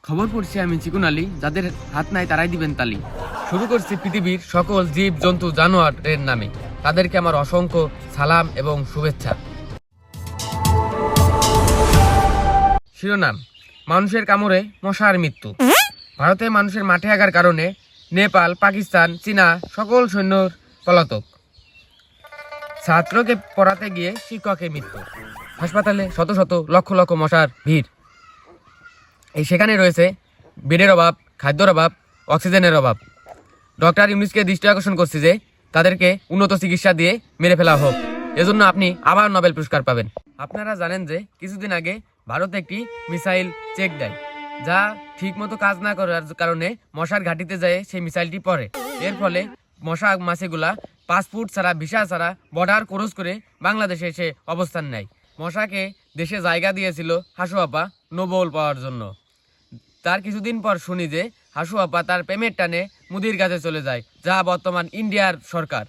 খবর পড়ছি আমি চিকুন আলী, যাদের হাত নাই তারাই দিবেন তালি। শুরু করছি পৃথিবীর সকল জীব জন্তু জানোয়ারের নামে, তাদেরকে আমার অসংখ্য সালাম এবং শুভেচ্ছা। শিরোনাম: মানুষের কামড়ে মশার মৃত্যু। ভারতে মানুষের মাঠে হাগার কারণে নেপাল, পাকিস্তান, চীনা সকল সৈন্যর পলাতক। ছাত্রকে পড়াতে গিয়ে শিক্ষকের মৃত্যু। হাসপাতালে শত শত লক্ষ লক্ষ মশার ভিড়। সেখানে রয়েছে বেডের অভাব, খাদ্যর অভাব, অক্সিজেনের অভাব। ডক্টর ইউনুসকে দৃষ্টি আকর্ষণ করছি যে তাদেরকে উন্নত চিকিৎসা দিয়ে মেরে ফেলা হোক, এজন্য আপনি আবার নোবেল পুরস্কার পাবেন। আপনারা জানেন যে কিছুদিন আগে ভারত একটি মিসাইল চেক দেয়, যা ঠিকমতো কাজ না করার কারণে মশার ঘাঁটিতে যায় সেই মিসাইলটি পড়ে। এর ফলে মশা মাছিগুলা 5 ফুট ছাড়া, ভিসা ছাড়া বর্ডার ক্রস করে বাংলাদেশে এসে অবস্থান নেয়। মশাকে দেশে জায়গা দিয়েছিল হাসু আপা নোবেল পাওয়ার জন্য। তার কিছুদিন পর শুনি যে হাসু আপা তার পেমেন্ট টানে মুদির কাছে চলে যায়, যা বর্তমান ইন্ডিয়ার সরকার।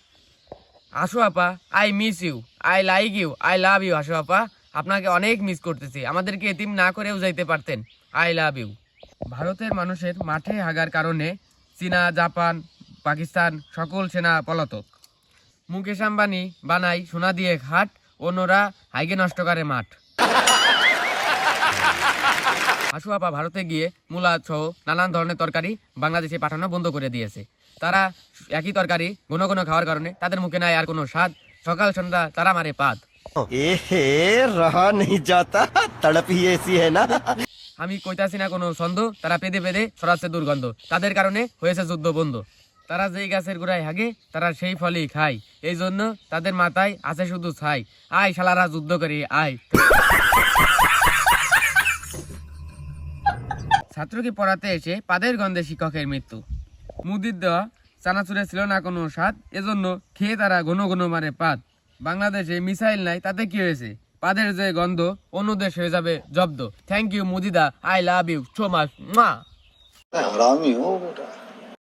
হাসু আপা, I miss you, I like you, I love you. Hasu আপা, আপনাকে অনেক মিস করতেছি, আমাদেরকে এতিম না করেও যাইতে পারতেন। I love you. ভারতের মানুষের মাঠে হাগার কারণে চীনা, জাপান, পাকিস্তান সকল সেনা পলাতক। মুকেশ আম্বানি বানাই সোনা দিয়ে ঘাট, অন্যরা হাইগে নষ্ট করে মাঠ। হাসু আপা ভারতে গিয়ে মূলা সহ নানান ধরনের তরকারি বাংলাদেশে পাঠানো বন্ধ করে দিয়েছে। তারা একই তরকারি ঘন ঘন খাওয়ার কারণে তাদের মুখে নাই আর কোনো স্বাদ। সকাল সন্ধ্যা তারা মারে পাত। रहा नहीं जाता, तड़प ही ऐसी है ना। আমি কইতাছি না কোনো ছন্দ, তারা পেদে পেদে ছড়াচ্ছে দুর্গন্ধ। তাদের কারণে হয়েছে যুদ্ধ বন্ধ। তারা যেই গাছের গোড়ায় হাগে তারা সেই ফলই খায়, এই জন্য তাদের মাথায় আছে শুধু ছাই। আয় শালারা যুদ্ধ করি আয়। ছাত্রকে পড়াতে এসে পাদের গন্ধে শিক্ষকের মৃত্যু। মুদির দেওয়া চানাচুরে ছিল না কোনো স্বাদ, এজন্য খেয়ে তারা ঘন ঘন মারে পাদ। বাংলাদেশে মিসাইল নাই, তাতে কি হয়েছে? পাদের যে গন্ধ অন্য দেশ হয়ে যাবে জব্দ। থ্যাংক ইউ মুদিদা, I love you so much. हरामी हो बेटा।